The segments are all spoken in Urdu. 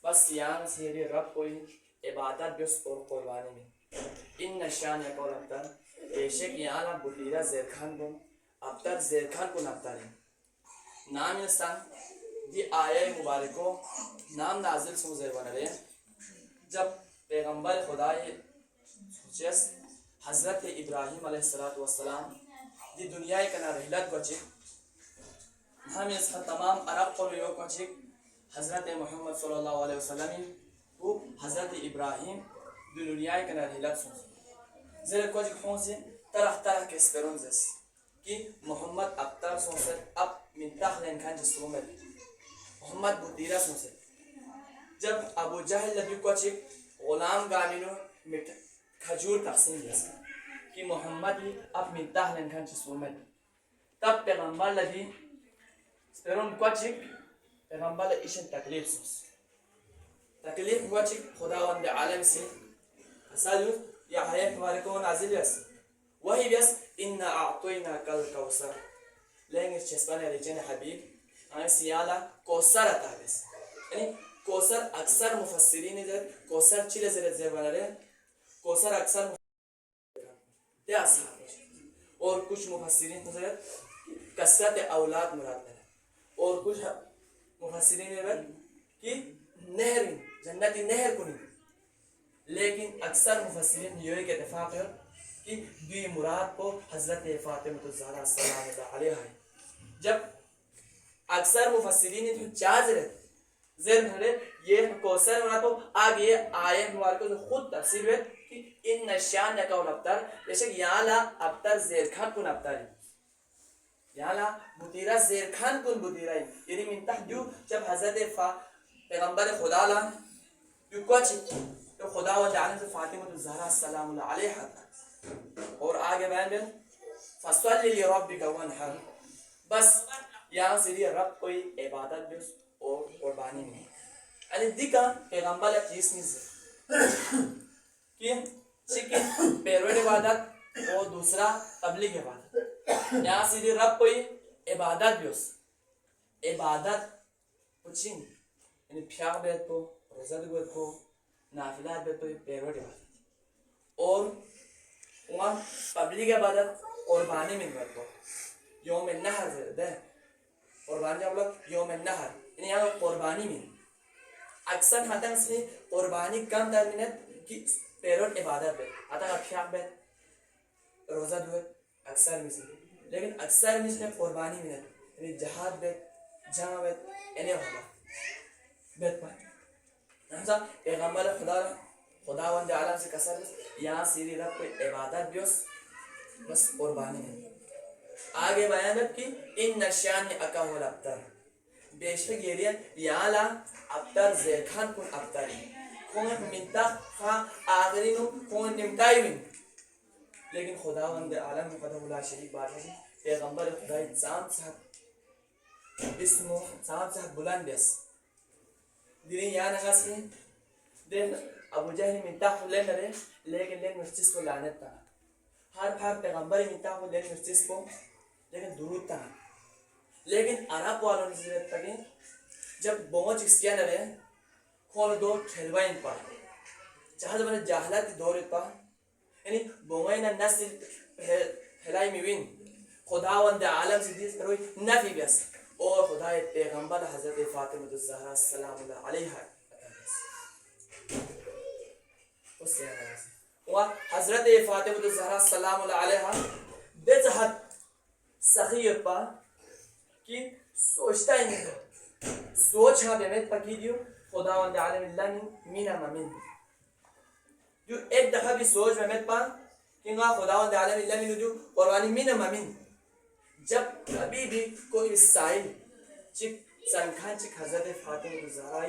بس یہاں سے رب کوئی عبادت بس اور قربانی میں ان نشان یا قول ابتر بے شک یہاں بلیرہ زیرخان کو ابتر زیرخان کو نبتر نام انسان دی آیہ مبارکو نام نازل سو زیروانا رہے جب پیغمبر خدا سوچیس حضرت ابراہیم علیہ السلام دی دنیا کنا رحلت کو چک ہم اس کا تمام عرب قلیوں کو چک حضرت محمد صلی اللہ علیہ وسلم وہ حضرت ابراہیم دی دنیا کنا رحلت سو زیر کو چک ہوں سے طرح طرح کے اسپیرون زیس کہ محمد ابتر سو سے اب منتخ لین کھان جس رومت محمد بودیرہ سو سے جب ابو جہل لبی کو چک غلام گامینو کھجور تقسیم جیسا کہ محمد اب منتخ لین کھان جس رومت تب پیغمبر لبی اسپیرون کو چک پیغمبر ایشن تکلیف سوس تکلیف ہوا چک خداوند عالم سے اصالو یا حیات ہمارے کو نازل بیس وہی بیس اِنَّا أَعْطُيْنَاكَ الْكَوْثَرَ لینگویج چسپانے ریجن حبیب ہمیں سیالہ کوثر عطا بیس یعنی کوثر اکثر مفسرین ادھر کوثر چلے زیر بنا رہے کوثر اکثر دے اصحاب اور کچھ مفسرین ادھر کثرت اولاد مراد ہے اور کچھ مفسرین ادھر کہ نہر جنتی نہر کنی لیکن اکثر مفسرین یہ ایک اتفاق ہے کہ دوی مراد کو حضرت فاطمہ الزہرا السلام اللہ علیہ ہے جب اکثر مفسرین جو چاہ زیر بھرے یہ کوثر مراد کو آگ یہ آیہ مبارکہ جو خود تفسیر ہے کہ ان نشان نکاؤن ابتر بیشک یہاں لا ابتر زیرخان کن ابتر یہاں لا بطیرہ زیرخان کن بطیرہ یعنی منتح جو جب حضرت پیغمبر خدا لا جو کچھ تو خدا و جعلن سے فاطمہ الزہرا السلام اللہ علیہ اور آگے بیان بین فَصَلِّ لِرَبِّكَ وَانْحَرْ بس یہاں سے یہ رب کوئی عبادت بھی اور قربانی میں یعنی دیکھا پیغمبر چیز نہیں کہ چکن پیروڈ عبادت اور دوسرا تبلیغ عبادت یہاں سے یہ رب کوئی عبادت بھی عبادت کچھ یعنی پیاغ بیت کو رزد بیت کو نافلات بیت کو پیروڈ عبادت اور وہاں پبلک عبادت قربانی میں کرتا یوم النحر دے قربانی جب لوگ یوم النحر یعنی یہاں قربانی میں اکثر حتم سے قربانی کم در منت کی پیروٹ عبادت ہے حتی افیاق بیت روزہ دوت اکثر میں سے لیکن اکثر میں سے قربانی منت یعنی جہاد بیت جمع بیت یعنی ہوگا بیت پائے ہمسا پیغمبر خداوند عالم سے کسر یہاں سیری رب کوئی عبادت بھی بس قربانی ہے آگے بیان ہے کہ ان نشان اکاہو الابتر بے شک یہ یہاں لا ابتر زیرخان کن ابتر کون منتخ خواہ آخرینو کون نمتائی ہوئی لیکن خداوند عالم قدم اللہ شریف بات ہے پیغمبر خدای زام صاحب اسمو زام صاحب بلند بیس دیرین یہاں نگاس کی دیکھ ابو جہل منتاح کو لین رہے لیکن لین مجتس کو لعنت تھا ہر پیغمبر منتاح کو لین مجتس کو لیکن درود تھا لیکن عرب والوں نے ضرورت تھا جب بونچ اس کیا نہ رہے کھول دو ٹھلوائن پا چاہت بنا جاہلت دورت پا یعنی بونچ نسل پھیلائی میوین خداوند عالم سے دیس کروئی نفی بیس اور خدا پیغمبر حضرت فاطمہ الزہرا السلام اللہ علیہ حضرت فاطمہ الزہرا السلام علیہ بےچہت سخی پا کہ سوچتا ہی نہیں سوچ ہاں بیمیت پکی دیو خداوند عالم اللہ مینا ممین جو ایک دفعہ بھی سوچ بیمیت پا کہ خداوند عالم اللہ مینا جو قربانی مینا ممین جب کبھی بھی کوئی سائل چک سنکھان چک حضرت فاطمہ الزہرا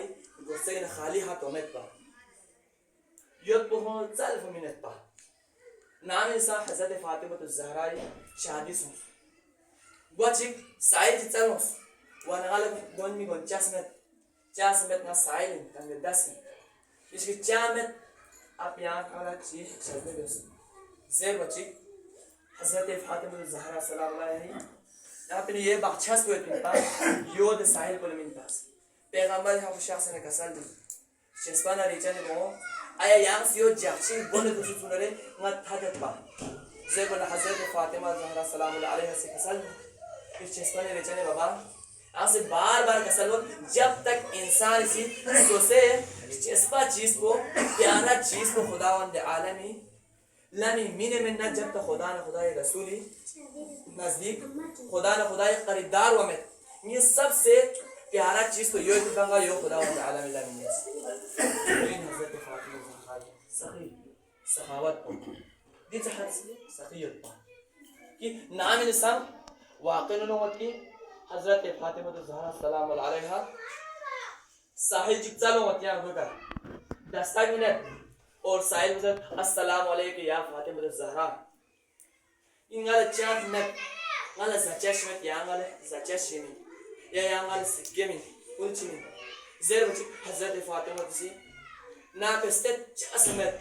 گستے خالی ہاتھ اومت پا یود بہت ظلف منت پا نام ایسا حضرت فاطمہ الزہرا شادی سن گوا چک سائل چی چلوس ونغالب دون می گون 50 مت نا سائل تنگ 10 مت اس کی 4 مت آپ یہاں کھانا چیز شدنے بیس زیر بچی حضرت فاطمہ الزہرا صلی اللہ علیہ یہاں پر یہ بخچاس ہوئے تم پاس یود سائل کو لمن پاس پیغمبر هم شخص نه کسل چسبان ریچن مو آیا یام سیو جاچی بول تو سنره نت حدت با زبن حضرت فاطمہ زہرا سلام اللہ علیہا سے کسل پھر چسبان ریچن بابا ایسے بار بار کسل ہو جب تک انسان اسی سوچے چسپا چیز کو پیارا چیز کو خداوند عالمی لمی مینے میں نہ جب تک خدا نہ خدای رسولی نزدیک خدا نہ خدای خریدار ومت یہ سب سے پیارا چیز تو یہ بنگا یہ خداوند عالمی لمی حضرت فاطمہ زہرا سخی سخاوت کو دین سے حد سخیت پا کہ نام انسان واقع نوت کی حضرت فاطمہ زہرا سلام اللہ علیہا ساحل جگزالو متیاں ہوگا 10 منٹ اور ساحل حضرت السلام علیکم یا فاطمہ زہرا انگال چاند مت ngala zachesh met ya ngala zachesh mi ya ngala sikemi ulchimi zer bchi hazrat fatima si na peste chasmet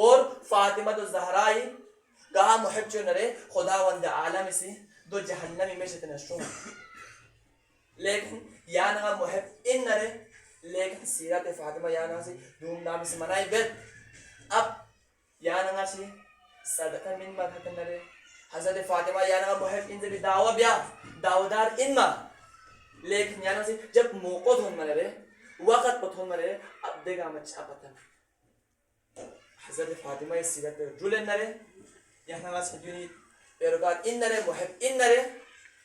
اور فاطمہ تو زہرائی کہا محب جو نرے خداوند عالم سے دو جہنمی میں سے تنشون لیکن یا نہ محب ان نرے لیکن سیرت فاطمہ یا نہ سے دھوم دھام سے منائی بیت اب یا نہ سے صدقہ من مدھت نرے حضرت فاطمہ یا نہ محب ان سے بھی دعوی بیا دعودار ان ما لیکن یا نہ سے جب موقع دھون منرے وقت پتھون منرے اب دے گا مچھا پتھن حضرت فاطمہ اس سیرت پر جل نرے یا نہ سے جنی پیروکار ان نرے محب ان نرے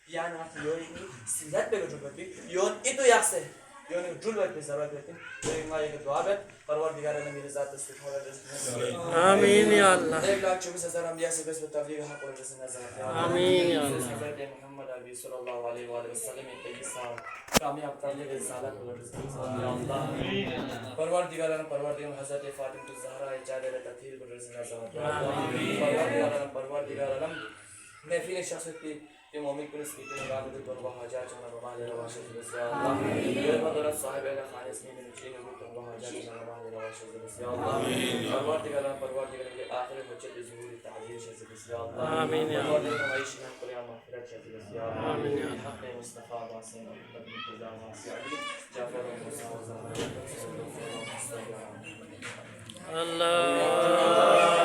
یا نہ سے یونی سیرت پر جل بکی یون اتو یا سے یونی جل بکی ضرورت ہوتی ہے لیکن ایک دعا ہے پروردگار نے میرے ذات تصدیق ہو رہا آمین یا اللہ 1,24,000 انبیاء سے بس تبلیغ حق اور رسول نظر آمین یا اللہ حضرت محمد عربی صلی اللہ علیہ وآلہ وسلم 23 سال کامیاب تبلیغ رسالت اور رسول یا اللہ پروردگار حضرت فاطمہ الزہرا جادل تطہیر اور رسول نظر پروردگار محفل شخصیت کی کہ مومن کو نسبت عبادت اور حاجات و نوال رواشد یا اللہ یہ مدرس صاحب الہ خالص میں نچے اور حاجات و نوال رواشد یا اللہ پروردگار کے آخر مجد ظہور تعبیر شذ یا اللہ آمین یا اللہ پروردگار عیش میں قیام مغفرت شذ یا اللہ آمین یا اللہ حق مصطفی واسع محمد انتظام واسع علی جعفر و موسی و زہرا اللہ